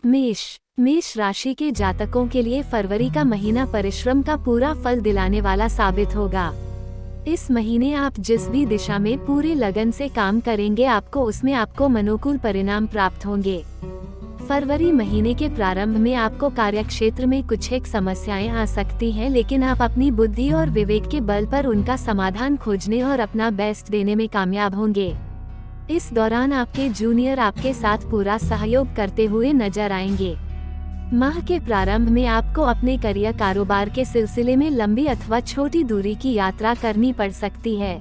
मेष मेष राशि के जातकों के लिए फरवरी का महीना परिश्रम का पूरा फल दिलाने वाला साबित होगा। इस महीने आप जिस भी दिशा में पूरे लगन से काम करेंगे आपको अनुकूल परिणाम प्राप्त होंगे। फरवरी महीने के प्रारंभ में आपको कार्यक्षेत्र में कुछ एक समस्याएं आ सकती हैं, लेकिन आप अपनी बुद्धि और विवेक के बल पर उनका समाधान खोजने और अपना बेस्ट देने में कामयाब होंगे। इस दौरान आपके जूनियर आपके साथ पूरा सहयोग करते हुए नजर आएंगे। माह के प्रारंभ में आपको अपने करियर कारोबार के सिलसिले में लंबी अथवा छोटी दूरी की यात्रा करनी पड़ सकती है।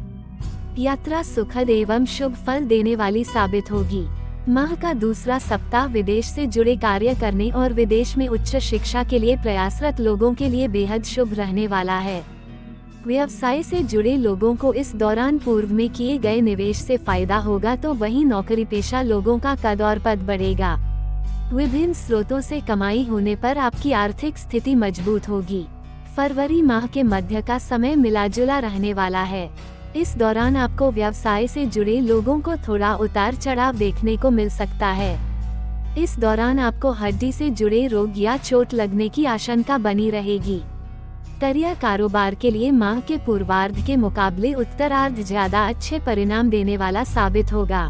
यात्रा सुखद एवं शुभ फल देने वाली साबित होगी। माह का दूसरा सप्ताह विदेश से जुड़े कार्य करने और विदेश में उच्च शिक्षा के लिए प्रयासरत लोगों के लिए बेहद शुभ रहने वाला है। व्यवसाय से जुड़े लोगों को इस दौरान पूर्व में किए गए निवेश से फायदा होगा, तो वहीं नौकरी पेशा लोगों का कद और पद बढ़ेगा। विभिन्न स्रोतों से कमाई होने पर आपकी आर्थिक स्थिति मजबूत होगी। फरवरी माह के मध्य का समय मिलाजुला रहने वाला है। इस दौरान आपको व्यवसाय से जुड़े लोगों को थोड़ा उतार चढ़ाव देखने को मिल सकता है। इस दौरान आपको हड्डी से जुड़े रोग या चोट लगने की आशंका बनी रहेगी। करियर कारोबार के लिए माह के पूर्वार्ध के मुकाबले उत्तरार्ध ज्यादा अच्छे परिणाम देने वाला साबित होगा।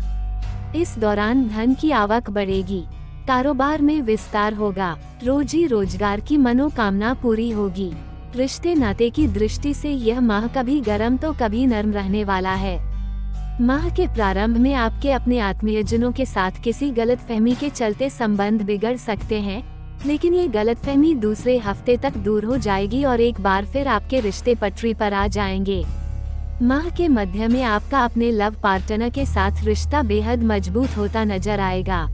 इस दौरान धन की आवक बढ़ेगी, कारोबार में विस्तार होगा, रोजी रोजगार की मनोकामना पूरी होगी। रिश्ते नाते की दृष्टि से यह माह कभी गर्म तो कभी नरम रहने वाला है। माह के प्रारंभ में आपके अपने आत्मीयजनों के साथ किसी गलतफहमी के चलते संबंध बिगड़ सकते हैं, लेकिन ये गलतफहमी दूसरे हफ्ते तक दूर हो जाएगी और एक बार फिर आपके रिश्ते पटरी पर आ जाएंगे। माह के मध्य में आपका अपने लव पार्टनर के साथ रिश्ता बेहद मजबूत होता नजर आएगा।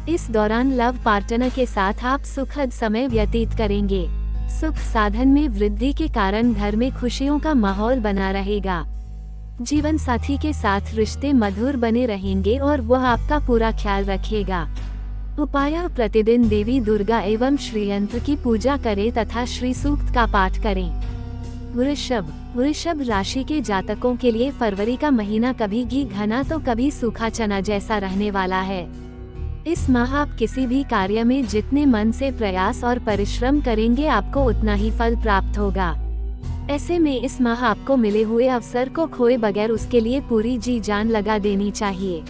इस दौरान लव पार्टनर के साथ आप सुखद समय व्यतीत करेंगे। सुख साधन में वृद्धि के कारण घर में खुशियों का माहौल बना रहेगा। जीवन साथी के साथ रिश्ते मधुर बने रहेंगे और वह आपका पूरा ख्याल रखेगा। उपाय: प्रतिदिन देवी दुर्गा एवं श्री यंत्र की पूजा करें तथा श्री सूक्त का पाठ करें। वृषभ राशि के जातकों के लिए फरवरी का महीना कभी घी घना तो कभी सूखा चना जैसा रहने वाला है। इस माह आप किसी भी कार्य में जितने मन से प्रयास और परिश्रम करेंगे आपको उतना ही फल प्राप्त होगा। ऐसे में इस माह आपको मिले हुए अवसर को खोए बगैर उसके लिए पूरी जी जान लगा देनी चाहिए।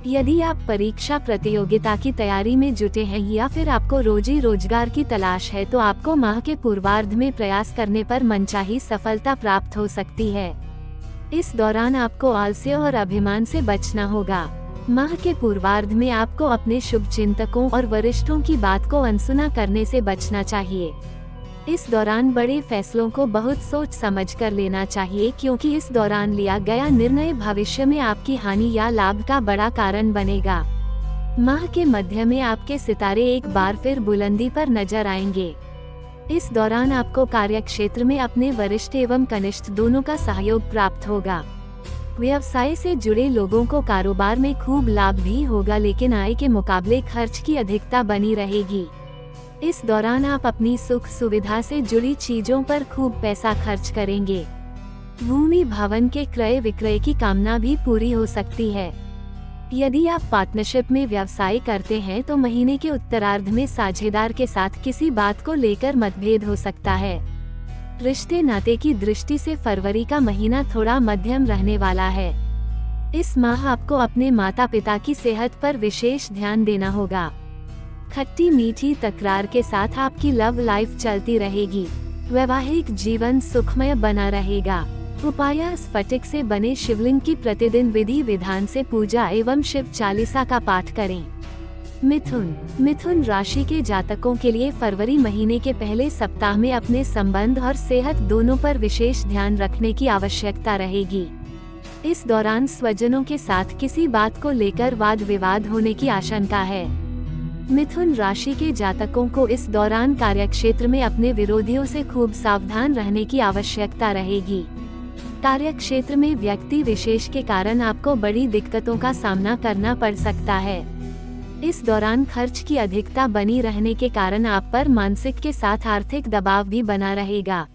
यदि आप परीक्षा प्रतियोगिता की तैयारी में जुटे हैं या फिर आपको रोजी रोजगार की तलाश है, तो आपको माह के पूर्वार्ध में प्रयास करने पर मनचाही सफलता प्राप्त हो सकती है। इस दौरान आपको आलस्य और अभिमान से बचना होगा। माह के पूर्वार्ध में आपको अपने शुभ चिंतकों और वरिष्ठों की बात को अनसुना करने से बचना चाहिए। इस दौरान बड़े फैसलों को बहुत सोच समझ कर लेना चाहिए, क्योंकि इस दौरान लिया गया निर्णय भविष्य में आपकी हानि या लाभ का बड़ा कारण बनेगा। माह के मध्य में आपके सितारे एक बार फिर बुलंदी पर नजर आएंगे। इस दौरान आपको कार्यक्षेत्र में अपने वरिष्ठ एवं कनिष्ठ दोनों का सहयोग प्राप्त होगा। व्यवसाय से जुड़े लोगों को कारोबार में खूब लाभ भी होगा, लेकिन आय के मुकाबले खर्च की अधिकता बनी रहेगी। इस दौरान आप अपनी सुख सुविधा से जुड़ी चीजों पर खूब पैसा खर्च करेंगे। भूमि भवन के क्रय विक्रय की कामना भी पूरी हो सकती है। यदि आप पार्टनरशिप में व्यवसाय करते हैं तो महीने के उत्तरार्ध में साझेदार के साथ किसी बात को लेकर मतभेद हो सकता है। रिश्ते नाते की दृष्टि से फरवरी का महीना थोड़ा मध्यम रहने वाला है। इस माह आपको अपने माता पिता की सेहत पर विशेष ध्यान देना होगा। खट्टी मीठी तकरार के साथ आपकी लव लाइफ चलती रहेगी। वैवाहिक जीवन सुखमय बना रहेगा। उपाय: स्फटिक से बने शिवलिंग की प्रतिदिन विधि विधान से पूजा एवं शिव चालीसा का पाठ करें। मिथुन राशि के जातकों के लिए फरवरी महीने के पहले सप्ताह में अपने संबंध और सेहत दोनों पर विशेष ध्यान रखने की आवश्यकता रहेगी। इस दौरान स्वजनों के साथ किसी बात को लेकर वाद विवाद होने की आशंका है। मिथुन राशि के जातकों को इस दौरान कार्यक्षेत्र में अपने विरोधियों से खूब सावधान रहने की आवश्यकता रहेगी। कार्यक्षेत्र में व्यक्ति विशेष के कारण आपको बड़ी दिक्कतों का सामना करना पड़ सकता है। इस दौरान खर्च की अधिकता बनी रहने के कारण आप पर मानसिक के साथ आर्थिक दबाव भी बना रहेगा।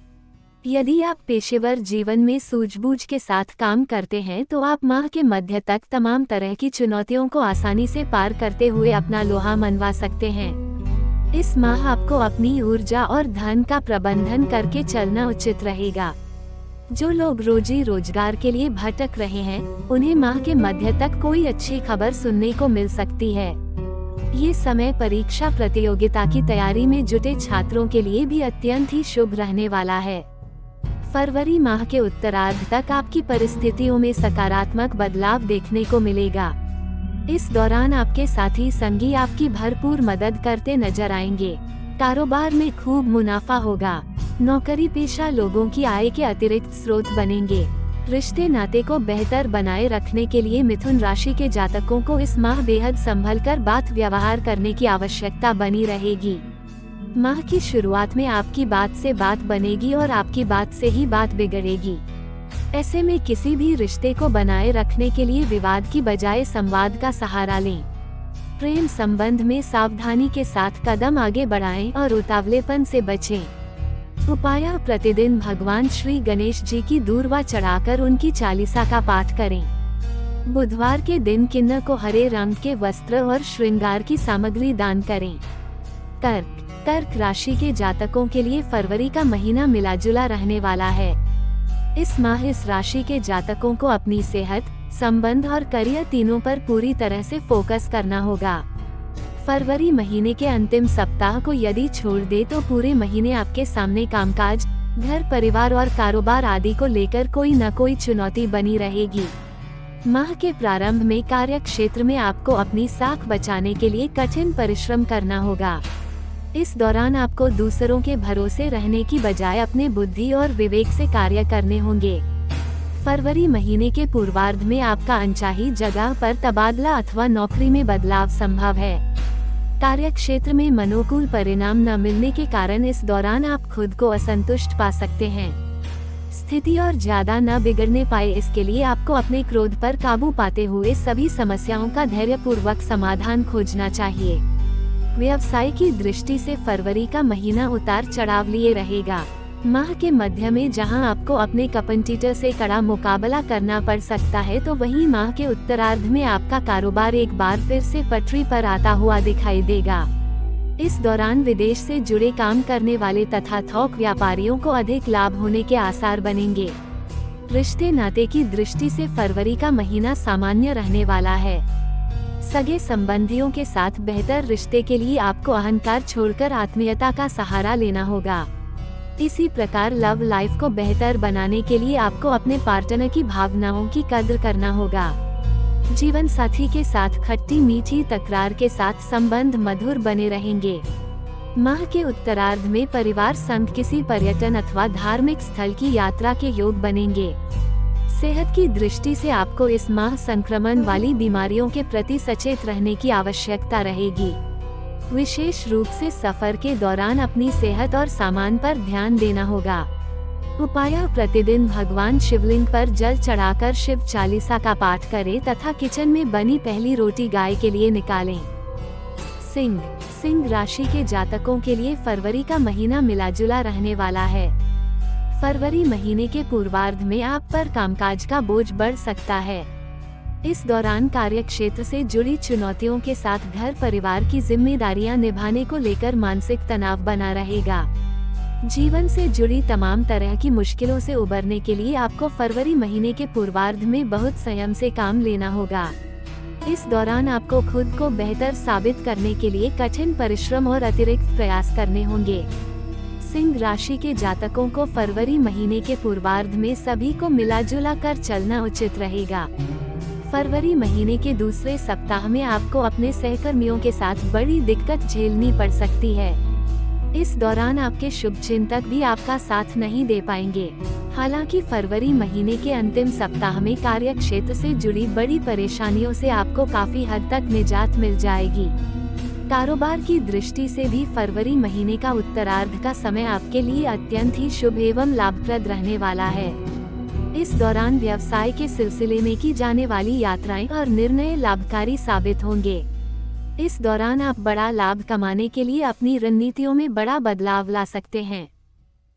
यदि आप पेशेवर जीवन में सूझबूझ के साथ काम करते हैं तो आप माह के मध्य तक तमाम तरह की चुनौतियों को आसानी से पार करते हुए अपना लोहा मनवा सकते हैं। इस माह आपको अपनी ऊर्जा और धन का प्रबंधन करके चलना उचित रहेगा। जो लोग रोजी रोजगार के लिए भटक रहे हैं, उन्हें माह के मध्य तक कोई अच्छी खबर सुनने को मिल सकती है। ये समय परीक्षा प्रतियोगिता की तैयारी में जुटे छात्रों के लिए भी अत्यंत ही शुभ रहने वाला है। फरवरी माह के उत्तरार्ध तक आपकी परिस्थितियों में सकारात्मक बदलाव देखने को मिलेगा। इस दौरान आपके साथी संगी आपकी भरपूर मदद करते नजर आएंगे। कारोबार में खूब मुनाफा होगा। नौकरी पेशा लोगों की आय के अतिरिक्त स्रोत बनेंगे। रिश्ते नाते को बेहतर बनाए रखने के लिए मिथुन राशि के जातकों को इस माह बेहद संभल कर बात व्यवहार करने की आवश्यकता बनी रहेगी। माह की शुरुआत में आपकी बात से बात बनेगी और आपकी बात से ही बात बिगड़ेगी। ऐसे में किसी भी रिश्ते को बनाए रखने के लिए विवाद की बजाय संवाद का सहारा लें। प्रेम संबंध में सावधानी के साथ कदम आगे बढ़ाएं और उतावलेपन से बचें। उपाय: प्रतिदिन भगवान श्री गणेश जी की दूर्वा चढ़ाकर उनकी चालीसा का पाठ करें। बुधवार के दिन किन्नर को हरे रंग के वस्त्र और श्रृंगार की सामग्री दान करें। कर्क राशि के जातकों के लिए फरवरी का महीना मिलाजुला रहने वाला है। इस माह इस राशि के जातकों को अपनी सेहत, संबंध और करियर तीनों पर पूरी तरह से फोकस करना होगा। फरवरी महीने के अंतिम सप्ताह को यदि छोड़ दे तो पूरे महीने आपके सामने कामकाज, घर परिवार और कारोबार आदि को लेकर कोई न कोई चुनौती बनी रहेगी। माह के प्रारंभ में कार्य क्षेत्र में आपको अपनी साख बचाने के लिए कठिन परिश्रम करना होगा। इस दौरान आपको दूसरों के भरोसे रहने की बजाय अपने बुद्धि और विवेक से कार्य करने होंगे। फरवरी महीने के पूर्वार्ध में आपका अनचाही जगह पर तबादला अथवा नौकरी में बदलाव संभव है। कार्य क्षेत्र में मनोकूल परिणाम न मिलने के कारण इस दौरान आप खुद को असंतुष्ट पा सकते हैं। स्थिति और ज्यादा न बिगड़ने पाए, इसके लिए आपको अपने क्रोध पर काबू पाते हुए सभी समस्याओं का धैर्यपूर्वक समाधान खोजना चाहिए। व्यवसाय की दृष्टि से फरवरी का महीना उतार चढ़ाव लिए रहेगा। माह के मध्य में जहां आपको अपने कंपटीटर से कड़ा मुकाबला करना पड़ सकता है, तो वहीं माह के उत्तरार्ध में आपका कारोबार एक बार फिर से पटरी पर आता हुआ दिखाई देगा। इस दौरान विदेश से जुड़े काम करने वाले तथा थोक व्यापारियों को अधिक लाभ होने के आसार बनेंगे। रिश्ते नाते की दृष्टि से फरवरी का महीना सामान्य रहने वाला है। सगे संबंधियों के साथ बेहतर रिश्ते के लिए आपको अहंकार छोड़कर आत्मीयता का सहारा लेना होगा। इसी प्रकार लव लाइफ को बेहतर बनाने के लिए आपको अपने पार्टनर की भावनाओं की कद्र करना होगा। जीवन साथी के साथ खट्टी मीठी तकरार के साथ संबंध मधुर बने रहेंगे। माह के उत्तरार्ध में परिवार संग किसी पर्यटन अथवा धार्मिक स्थल की यात्रा के योग बनेंगे। सेहत की दृष्टि से आपको इस माह संक्रमण वाली बीमारियों के प्रति सचेत रहने की आवश्यकता रहेगी। विशेष रूप से सफर के दौरान अपनी सेहत और सामान पर ध्यान देना होगा। उपाय: प्रतिदिन भगवान शिवलिंग पर जल चढ़ाकर शिव चालीसा का पाठ करें तथा किचन में बनी पहली रोटी गाय के लिए निकालें। सिंह राशि के जातकों के लिए फरवरी का महीना मिलाजुला रहने वाला है। फरवरी महीने के पूर्वार्ध में आप पर कामकाज का बोझ बढ़ सकता है। इस दौरान कार्य क्षेत्र से जुड़ी चुनौतियों के साथ घर परिवार की जिम्मेदारियां निभाने को लेकर मानसिक तनाव बना रहेगा। जीवन से जुड़ी तमाम तरह की मुश्किलों से उबरने के लिए आपको फरवरी महीने के पूर्वार्ध में बहुत संयम से काम लेना होगा। इस दौरान आपको खुद को बेहतर साबित करने के लिए कठिन परिश्रम और अतिरिक्त प्रयास करने होंगे। सिंह राशि के जातकों को फरवरी महीने के पूर्वार्ध में सभी को मिलाजुला कर चलना उचित रहेगा। फरवरी महीने के दूसरे सप्ताह में आपको अपने सहकर्मियों के साथ बड़ी दिक्कत झेलनी पड़ सकती है। इस दौरान आपके शुभचिंतक भी आपका साथ नहीं दे पाएंगे। हालांकि फरवरी महीने के अंतिम सप्ताह में कार्य क्षेत्र से जुड़ी बड़ी परेशानियों से आपको काफी हद तक निजात मिल जाएगी। कारोबार की दृष्टि से भी फरवरी महीने का उत्तरार्ध का समय आपके लिए अत्यंत ही शुभ एवं लाभप्रद रहने वाला है। इस दौरान व्यवसाय के सिलसिले में की जाने वाली यात्राएं और निर्णय लाभकारी साबित होंगे। इस दौरान आप बड़ा लाभ कमाने के लिए अपनी रणनीतियों में बड़ा बदलाव ला सकते हैं।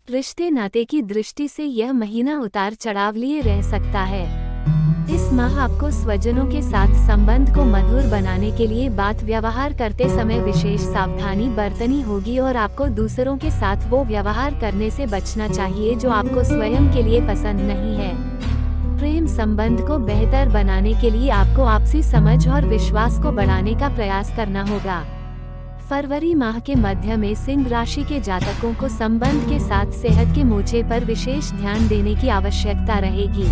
रिश्ते नाते की दृष्टि से यह महीना उतार चढ़ाव लिए रह सकता है। इस माह आपको स्वजनों के साथ संबंध को मधुर बनाने के लिए बात व्यवहार करते समय विशेष सावधानी बरतनी होगी और आपको दूसरों के साथ वो व्यवहार करने से बचना चाहिए जो आपको स्वयं के लिए पसंद नहीं है। प्रेम संबंध को बेहतर बनाने के लिए आपको आपसी समझ और विश्वास को बढ़ाने का प्रयास करना होगा। फरवरी माह के मध्य में सिंह राशि के जातकों को संबंध के साथ सेहत के मोर्चे पर विशेष ध्यान देने की आवश्यकता रहेगी।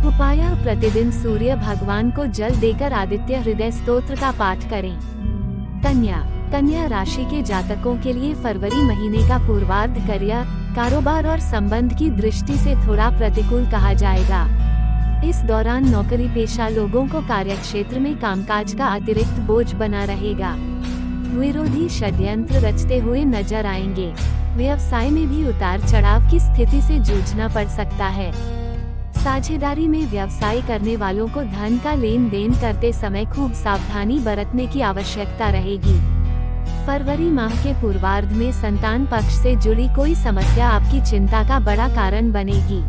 उपाय: प्रतिदिन सूर्य भगवान को जल देकर आदित्य हृदय स्तोत्र का पाठ करें। कन्या राशि के जातकों के लिए फरवरी महीने का पूर्वार्ध करियर, कारोबार और संबंध की दृष्टि से थोड़ा प्रतिकूल कहा जाएगा। इस दौरान नौकरी पेशा लोगों को कार्यक्षेत्र में कामकाज का अतिरिक्त बोझ बना रहेगा। विरोधी षड्यंत्र रचते हुए नजर आएंगे। व्यवसाय में भी उतार चढ़ाव की स्थिति से जूझना पड़ सकता है। साझेदारी में व्यवसाय करने वालों को धन का लेन देन करते समय खूब सावधानी बरतने की आवश्यकता रहेगी। फरवरी माह के पूर्वार्ध में संतान पक्ष से जुड़ी कोई समस्या आपकी चिंता का बड़ा कारण बनेगी।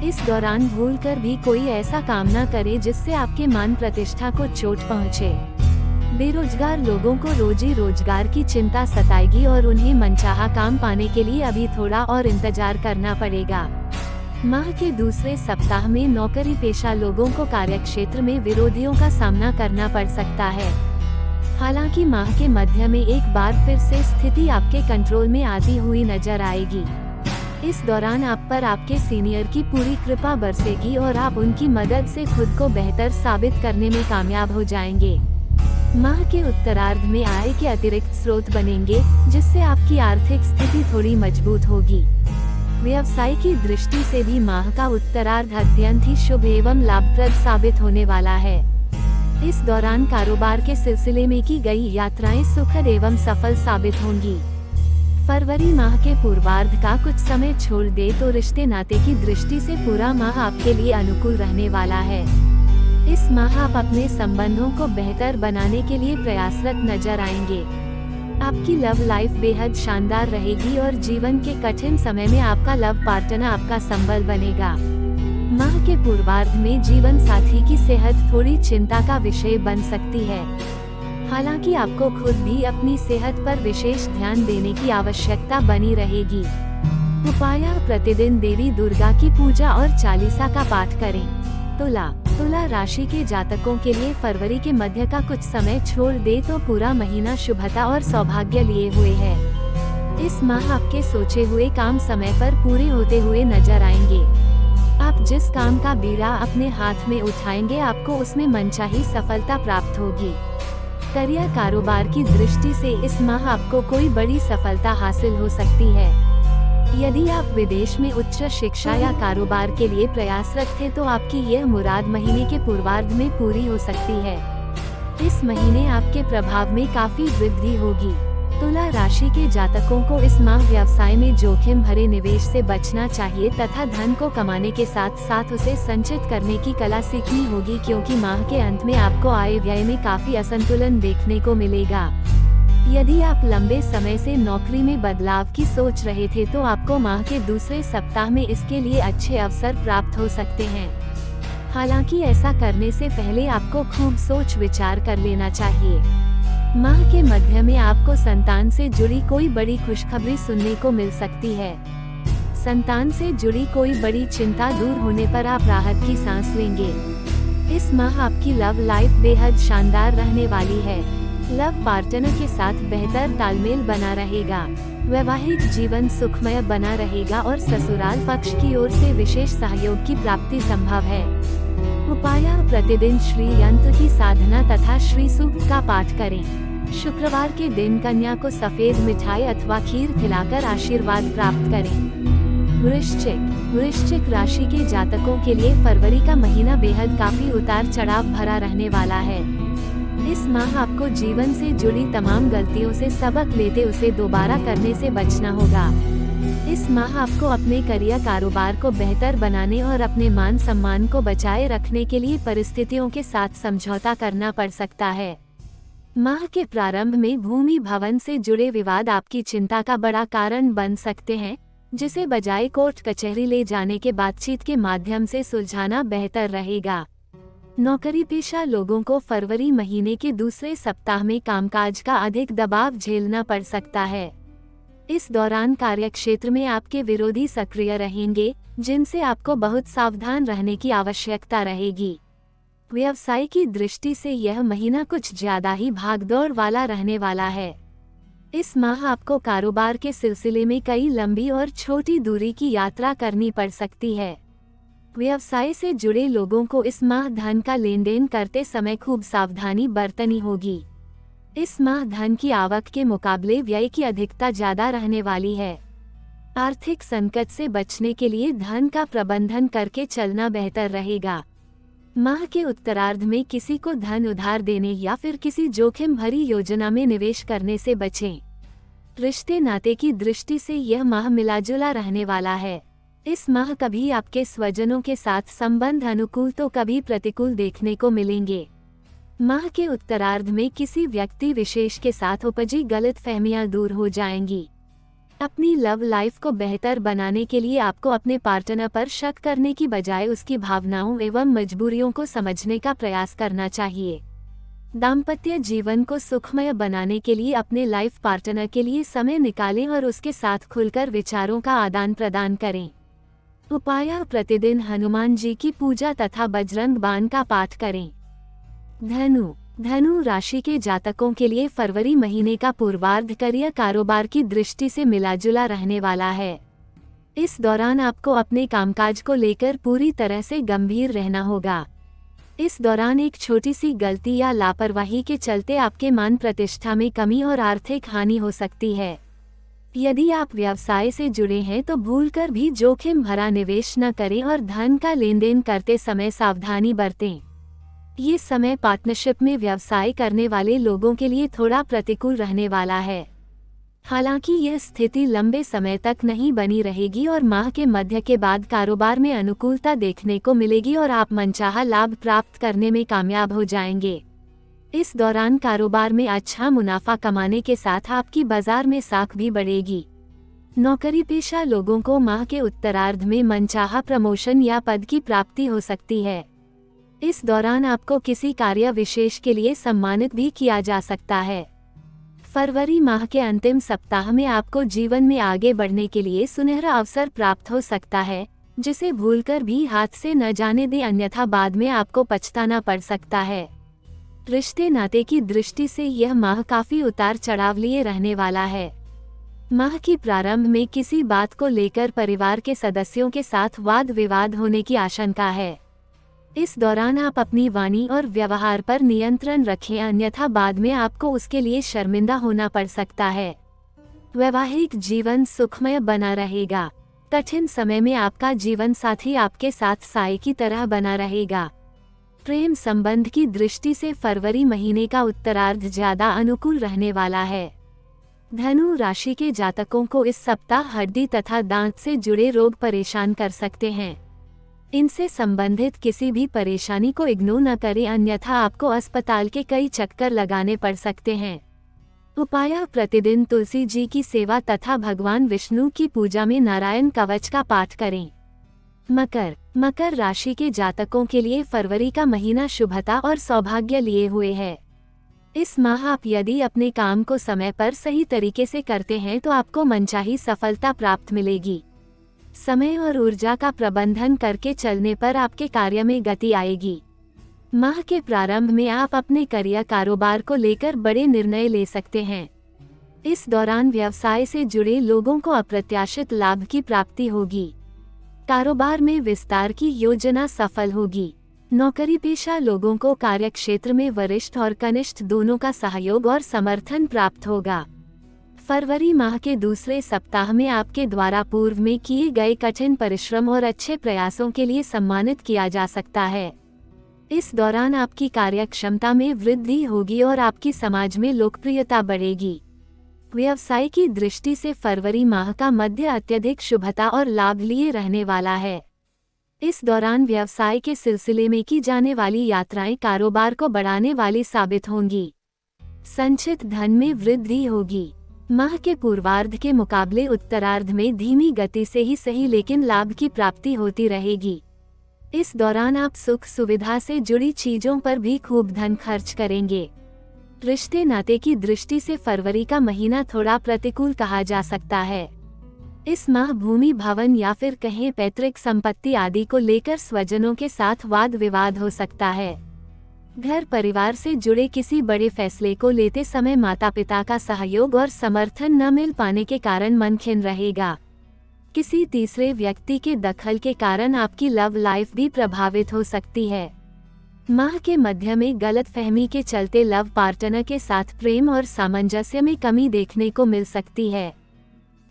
इस दौरान भूलकर भी कोई ऐसा काम न करे जिससे आपके मान प्रतिष्ठा को चोट पहुंचे। बेरोजगार लोगों को रोजी रोजगार की चिंता सताएगी और उन्हें मनचाहा काम पाने के लिए अभी थोड़ा और इंतजार करना पड़ेगा। माह के दूसरे सप्ताह में नौकरी पेशा लोगों को कार्यक्षेत्र में विरोधियों का सामना करना पड़ सकता है। हालांकि माह के मध्य में एक बार फिर से स्थिति आपके कंट्रोल में आती हुई नजर आएगी। इस दौरान आप पर आपके सीनियर की पूरी कृपा बरसेगी और आप उनकी मदद से खुद को बेहतर साबित करने में कामयाब हो जाएंगे। माह के उत्तरार्ध में आय के अतिरिक्त स्रोत बनेंगे, जिससे आपकी आर्थिक स्थिति थोड़ी मजबूत होगी। व्यवसाय की दृष्टि से भी माह का उत्तरार्ध अत्यंत ही शुभ एवं लाभप्रद साबित होने वाला है। इस दौरान कारोबार के सिलसिले में की गई यात्राएं सुखद एवं सफल साबित होंगी। फरवरी माह के पूर्वार्ध का कुछ समय छोड़ दे तो रिश्ते नाते की दृष्टि से पूरा माह आपके लिए अनुकूल रहने वाला है। इस माह आप अपने संबंधों को बेहतर बनाने के लिए प्रयासरत नजर आएंगे। आपकी लव लाइफ बेहद शानदार रहेगी और जीवन के कठिन समय में आपका लव पार्टनर आपका संबल बनेगा। माह के पूर्वार्ध में जीवन साथी की सेहत थोड़ी चिंता का विषय बन सकती है। हालांकि आपको खुद भी अपनी सेहत पर विशेष ध्यान देने की आवश्यकता बनी रहेगी। उपाय: प्रतिदिन देवी दुर्गा की पूजा और चालीसा का पाठ करें। तुला राशि के जातकों के लिए फरवरी के मध्य का कुछ समय छोड़ दे तो पूरा महीना शुभता और सौभाग्य लिए हुए है। इस माह आपके सोचे हुए काम समय पर पूरे होते हुए नजर आएंगे। आप जिस काम का बीड़ा अपने हाथ में उठाएंगे आपको उसमें मनचाही सफलता प्राप्त होगी। करियर कारोबार की दृष्टि से इस माह आपको कोई बड़ी सफलता हासिल हो सकती है। यदि आप विदेश में उच्च शिक्षा या कारोबार के लिए प्रयासरत थे तो आपकी यह मुराद महीने के पूर्वार्ध में पूरी हो सकती है। इस महीने आपके प्रभाव में काफी वृद्धि होगी। तुला राशि के जातकों को इस माह व्यवसाय में जोखिम भरे निवेश से बचना चाहिए तथा धन को कमाने के साथ साथ उसे संचित करने की कला सीखनी होगी, क्योंकि माह के अंत में आपको आय व्यय में काफी असंतुलन देखने को मिलेगा। यदि आप लंबे समय से नौकरी में बदलाव की सोच रहे थे तो आपको माह के दूसरे सप्ताह में इसके लिए अच्छे अवसर प्राप्त हो सकते हैं। हालांकि ऐसा करने से पहले आपको खूब सोच विचार कर लेना चाहिए। माह के मध्य में आपको संतान से जुड़ी कोई बड़ी खुशखबरी सुनने को मिल सकती है। संतान से जुड़ी कोई बड़ी चिंता दूर होने पर आप राहत की सांस लेंगे। इस माह आपकी लव लाइफ बेहद शानदार रहने वाली है। लव पार्टनर के साथ बेहतर तालमेल बना रहेगा। वैवाहिक जीवन सुखमय बना रहेगा और ससुराल पक्ष की ओर से विशेष सहयोग की प्राप्ति संभव है। उपाय: प्रतिदिन श्री यंत्र की साधना तथा श्री सूक्त का पाठ करें। शुक्रवार के दिन कन्या को सफेद मिठाई अथवा खीर खिलाकर आशीर्वाद प्राप्त करें। वृश्चिक राशि के जातकों के लिए फरवरी का महीना बेहद काफी उतार चढ़ाव भरा रहने वाला है। इस माह आपको जीवन से जुड़ी तमाम गलतियों से सबक लेते उसे दोबारा करने से बचना होगा। इस माह आपको अपने करियर कारोबार को बेहतर बनाने और अपने मान सम्मान को बचाए रखने के लिए परिस्थितियों के साथ समझौता करना पड़ सकता है। माह के प्रारंभ में भूमि भवन से जुड़े विवाद आपकी चिंता का बड़ा कारण बन सकते हैं। जिसे बजाय कोर्ट कचहरी ले जाने के बातचीत के माध्यम से सुलझाना बेहतर रहेगा। नौकरी पेशा लोगों को फरवरी महीने के दूसरे सप्ताह में कामकाज का अधिक दबाव झेलना पड़ सकता है। इस दौरान कार्यक्षेत्र में आपके विरोधी सक्रिय रहेंगे, जिनसे आपको बहुत सावधान रहने की आवश्यकता रहेगी। व्यवसाय की दृष्टि से यह महीना कुछ ज्यादा ही भागदौड़ वाला रहने वाला है। इस माह आपको कारोबार के सिलसिले में कई लंबी और छोटी दूरी की यात्रा करनी पड़ सकती है। व्यवसाय से जुड़े लोगों को इस माह धन का लेन देन करते समय खूब सावधानी बरतनी होगी। इस माह धन की आवक के मुकाबले व्यय की अधिकता ज्यादा रहने वाली है। आर्थिक संकट से बचने के लिए धन का प्रबंधन करके चलना बेहतर रहेगा। माह के उत्तरार्ध में किसी को धन उधार देने या फिर किसी जोखिम भरी योजना में निवेश करने से बचें। रिश्ते नाते की दृष्टि से यह माह मिलाजुला रहने वाला है। इस माह कभी आपके स्वजनों के साथ संबंध अनुकूल तो कभी प्रतिकूल देखने को मिलेंगे। माह के उत्तरार्ध में किसी व्यक्ति विशेष के साथ उपजी गलतफहमियां दूर हो जाएंगी। अपनी लव लाइफ को बेहतर बनाने के लिए आपको अपने पार्टनर पर शक करने की बजाय उसकी भावनाओं एवं मजबूरियों को समझने का प्रयास करना चाहिए। दाम्पत्य जीवन को सुखमय बनाने के लिए अपने लाइफ पार्टनर के लिए समय निकालें और उसके साथ खुलकर विचारों का आदान प्रदान करें। उपाय: प्रतिदिन हनुमान जी की पूजा तथा बजरंग बाण का पाठ करें। धनु राशि के जातकों के लिए फरवरी महीने का पूर्वार्ध करियर कारोबार की दृष्टि से मिलाजुला रहने वाला है। इस दौरान आपको अपने कामकाज को लेकर पूरी तरह से गंभीर रहना होगा। इस दौरान एक छोटी सी गलती या लापरवाही के चलते आपके मान प्रतिष्ठा में कमी और आर्थिक हानि हो सकती है। यदि आप व्यवसाय से जुड़े हैं तो भूलकर भी जोखिम भरा निवेश न करें और धन का लेन देन करते समय सावधानी बरतें। ये समय पार्टनरशिप में व्यवसाय करने वाले लोगों के लिए थोड़ा प्रतिकूल रहने वाला है। हालांकि यह स्थिति लंबे समय तक नहीं बनी रहेगी और माह के मध्य के बाद कारोबार में अनुकूलता देखने को मिलेगी और आप मनचाहा लाभ प्राप्त करने में कामयाब हो जाएंगे। इस दौरान कारोबार में अच्छा मुनाफा कमाने के साथ आपकी बाजार में साख भी बढ़ेगी। नौकरी पेशा लोगों को माह के उत्तरार्ध में मनचाहा प्रमोशन या पद की प्राप्ति हो सकती है। इस दौरान आपको किसी कार्य विशेष के लिए सम्मानित भी किया जा सकता है। फरवरी माह के अंतिम सप्ताह में आपको जीवन में आगे बढ़ने के लिए सुनहरा अवसर प्राप्त हो सकता है, जिसे भूलकर भी हाथ से न जाने दें, अन्यथा बाद में आपको पछताना पड़ सकता है। रिश्ते नाते की दृष्टि से यह माह काफी उतार चढ़ाव लिए रहने वाला है। माह के प्रारंभ में किसी बात को लेकर परिवार के सदस्यों के साथ वाद विवाद होने की आशंका है। इस दौरान आप अपनी वाणी और व्यवहार पर नियंत्रण रखें, अन्यथा बाद में आपको उसके लिए शर्मिंदा होना पड़ सकता है। वैवाहिक जीवन सुखमय बना रहेगा। कठिन समय में आपका जीवन साथी आपके साथ साए की तरह बना रहेगा। प्रेम संबंध की दृष्टि से फरवरी महीने का उत्तरार्ध ज्यादा अनुकूल रहने वाला है। धनु राशि के जातकों को इस सप्ताह हड्डी तथा दांत से जुड़े रोग परेशान कर सकते हैं। इनसे संबंधित किसी भी परेशानी को इग्नोर न करें, अन्यथा आपको अस्पताल के कई चक्कर लगाने पड़ सकते हैं। उपाय: प्रतिदिन तुलसी जी की सेवा तथा भगवान विष्णु की पूजा में नारायण कवच का पाठ करें। मकर राशि के जातकों के लिए फरवरी का महीना शुभता और सौभाग्य लिए हुए है। इस माह आप यदि अपने काम को समय पर सही तरीके से करते हैं तो आपको मनचाही सफलता प्राप्त मिलेगी। समय और ऊर्जा का प्रबंधन करके चलने पर आपके कार्य में गति आएगी। माह के प्रारंभ में आप अपने करियर कारोबार को लेकर बड़े निर्णय ले सकते हैं। इस दौरान व्यवसाय से जुड़े लोगों को अप्रत्याशित लाभ की प्राप्ति होगी। कारोबार में विस्तार की योजना सफल होगी। नौकरी पेशा लोगों को कार्यक्षेत्र में वरिष्ठ और कनिष्ठ दोनों का सहयोग और समर्थन प्राप्त होगा। फरवरी माह के दूसरे सप्ताह में आपके द्वारा पूर्व में किए गए कठिन परिश्रम और अच्छे प्रयासों के लिए सम्मानित किया जा सकता है। इस दौरान आपकी कार्यक्षमता में वृद्धि होगी और आपकी समाज में लोकप्रियता बढ़ेगी। व्यवसाय की दृष्टि से फरवरी माह का मध्य अत्यधिक शुभता और लाभ लिए रहने वाला है। इस दौरान व्यवसाय के सिलसिले में की जाने वाली यात्राएं कारोबार को बढ़ाने वाली साबित होंगी। संचित धन में वृद्धि होगी। माह के पूर्वार्ध के मुकाबले उत्तरार्ध में धीमी गति से ही सही लेकिन लाभ की प्राप्ति होती रहेगी। इस दौरान आप सुख सुविधा से जुड़ी चीजों पर भी खूब धन खर्च करेंगे। रिश्ते नाते की दृष्टि से फरवरी का महीना थोड़ा प्रतिकूल कहा जा सकता है। इस माह भूमि भवन या फिर कहें पैतृक संपत्ति आदि को लेकर स्वजनों के साथ वाद विवाद हो सकता है। घर परिवार से जुड़े किसी बड़े फैसले को लेते समय माता पिता का सहयोग और समर्थन न मिल पाने के कारण मन खिन्न रहेगा। किसी तीसरे व्यक्ति के दखल के कारण आपकी लव लाइफ भी प्रभावित हो सकती है। माह के मध्य में गलतफहमी के चलते लव पार्टनर के साथ प्रेम और सामंजस्य में कमी देखने को मिल सकती है।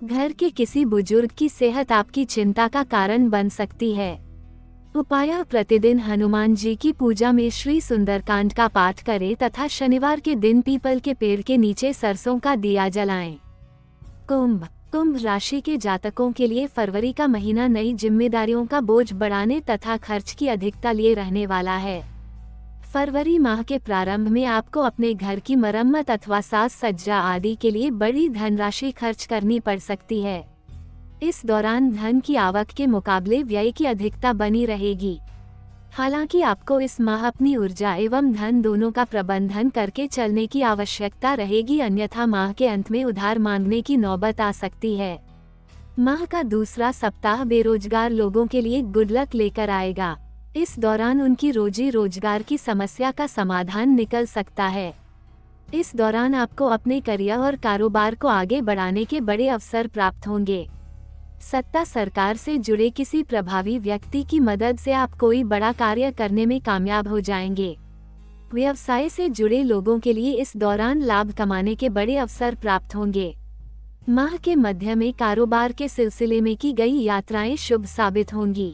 घर के किसी बुजुर्ग की सेहत आपकी चिंता का कारण बन सकती है। उपाय: प्रतिदिन हनुमान जी की पूजा में श्री सुंदरकांड का पाठ करें तथा शनिवार के दिन पीपल के पेड़ के नीचे सरसों का दिया जलाएं। कुंभ राशि के जातकों के लिए फरवरी का महीना नई जिम्मेदारियों का बोझ बढ़ाने तथा खर्च की अधिकता लिए रहने वाला है। फरवरी माह के प्रारंभ में आपको अपने घर की मरम्मत अथवा साज सज्जा आदि के लिए बड़ी धनराशि खर्च करनी पड़ सकती है। इस दौरान धन की आवक के मुकाबले व्यय की अधिकता बनी रहेगी। हालांकि आपको इस माह अपनी ऊर्जा एवं धन दोनों का प्रबंधन करके चलने की आवश्यकता रहेगी, अन्यथा माह के अंत में उधार मांगने की नौबत आ सकती है। माह का दूसरा सप्ताह बेरोजगार लोगों के लिए गुड लक लेकर आएगा। इस दौरान उनकी रोजी रोजगार की समस्या का समाधान निकल सकता है। इस दौरान आपको अपने करियर और कारोबार को आगे बढ़ाने के बड़े अवसर प्राप्त होंगे। सत्ता सरकार से जुड़े किसी प्रभावी व्यक्ति की मदद से आप कोई बड़ा कार्य करने में कामयाब हो जाएंगे। व्यवसाय से जुड़े लोगों के लिए इस दौरान लाभ कमाने के बड़े अवसर प्राप्त होंगे। माह के मध्य में कारोबार के सिलसिले में की गई यात्राएं शुभ साबित होंगी।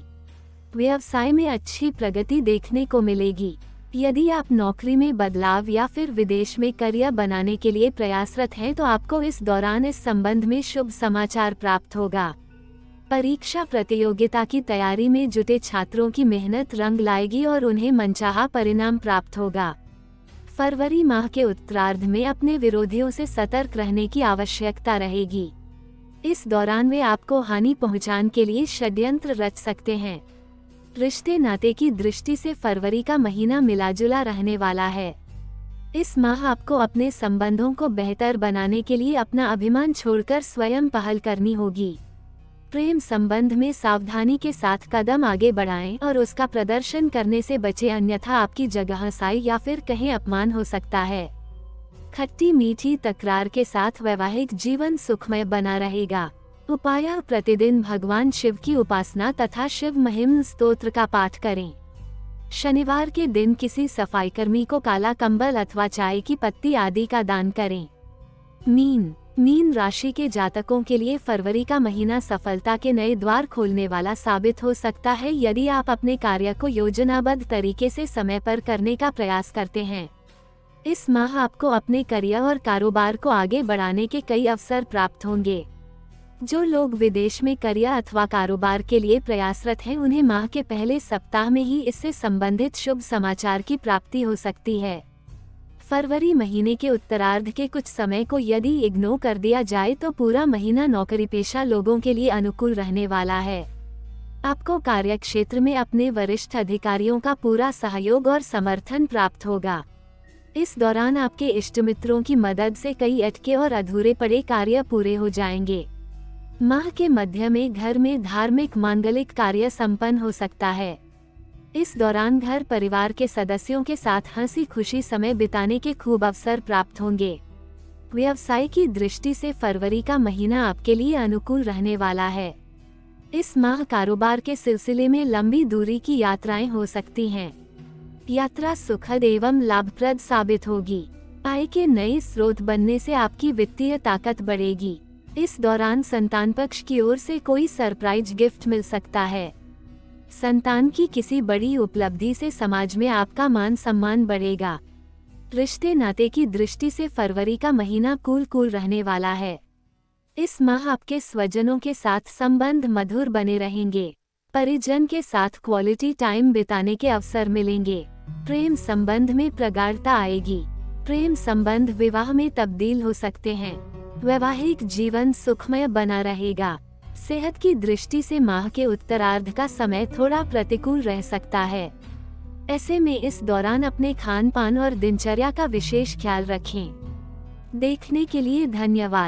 व्यवसाय में अच्छी प्रगति देखने को मिलेगी। यदि आप नौकरी में बदलाव या फिर विदेश में करियर बनाने के लिए प्रयासरत हैं तो आपको इस दौरान इस संबंध में शुभ समाचार प्राप्त होगा। परीक्षा प्रतियोगिता की तैयारी में जुटे छात्रों की मेहनत रंग लाएगी और उन्हें मनचाहा परिणाम प्राप्त होगा। फरवरी माह के उत्तरार्ध में अपने विरोधियों से सतर्क रहने की आवश्यकता रहेगी। इस दौरान वे आपको हानि पहुंचाने के लिए षड्यंत्र रच सकते हैं। रिश्ते नाते की दृष्टि से फरवरी का महीना मिलाजुला रहने वाला है। इस माह आपको अपने संबंधों को बेहतर बनाने के लिए अपना अभिमान छोड़कर स्वयं पहल करनी होगी। प्रेम संबंध में सावधानी के साथ कदम आगे बढ़ाएं और उसका प्रदर्शन करने से बचें, अन्यथा आपकी जगह साई या फिर कहीं अपमान हो सकता है। खट्टी मीठी तकरार के साथ वैवाहिक जीवन सुखमय बना रहेगा। उपाय: प्रतिदिन भगवान शिव की उपासना तथा शिव महिम स्तोत्र का पाठ करें। शनिवार के दिन किसी सफाई कर्मी को काला कंबल अथवा चाय की पत्ती आदि का दान करें। मीन राशि के जातकों के लिए फरवरी का महीना सफलता के नए द्वार खोलने वाला साबित हो सकता है यदि आप अपने कार्य को योजनाबद्ध तरीके से समय पर करने का प्रयास करते हैं। इस माह आपको अपने करियर और कारोबार को आगे बढ़ाने के कई अवसर प्राप्त होंगे। जो लोग विदेश में करियर अथवा कारोबार के लिए प्रयासरत हैं उन्हें माह के पहले सप्ताह में ही इससे संबंधित शुभ समाचार की प्राप्ति हो सकती है। फरवरी महीने के उत्तरार्ध के कुछ समय को यदि इग्नोर कर दिया जाए तो पूरा महीना नौकरी पेशा लोगों के लिए अनुकूल रहने वाला है। आपको कार्यक्षेत्र में अपने वरिष्ठ अधिकारियों का पूरा सहयोग और समर्थन प्राप्त होगा। इस दौरान आपके इष्ट मित्रों की मदद से कई अटके और अधूरे पड़े कार्य पूरे हो जाएंगे। माह के मध्य में घर में धार्मिक मांगलिक कार्य संपन्न हो सकता है। इस दौरान घर परिवार के सदस्यों के साथ हंसी खुशी समय बिताने के खूब अवसर प्राप्त होंगे। व्यवसाय की दृष्टि से फरवरी का महीना आपके लिए अनुकूल रहने वाला है। इस माह कारोबार के सिलसिले में लंबी दूरी की यात्राएं हो सकती हैं। यात्रा सुखद एवं लाभप्रद साबित होगी। आय के नए स्रोत बनने से आपकी वित्तीय ताकत बढ़ेगी। इस दौरान संतान पक्ष की ओर से कोई सरप्राइज गिफ्ट मिल सकता है। संतान की किसी बड़ी उपलब्धि से समाज में आपका मान सम्मान बढ़ेगा। रिश्ते नाते की दृष्टि से फरवरी का महीना कूल रहने वाला है। इस माह आपके स्वजनों के साथ संबंध मधुर बने रहेंगे। परिजन के साथ क्वालिटी टाइम बिताने के अवसर मिलेंगे। प्रेम संबंध में प्रगाढ़ता आएगी। प्रेम संबंध विवाह में तब्दील हो सकते हैं। वैवाहिक जीवन सुखमय बना रहेगा। सेहत की दृष्टि से माह के उत्तरार्ध का समय थोड़ा प्रतिकूल रह सकता है। ऐसे में इस दौरान अपने खान पान और दिनचर्या का विशेष ख्याल रखें। देखने के लिए धन्यवाद।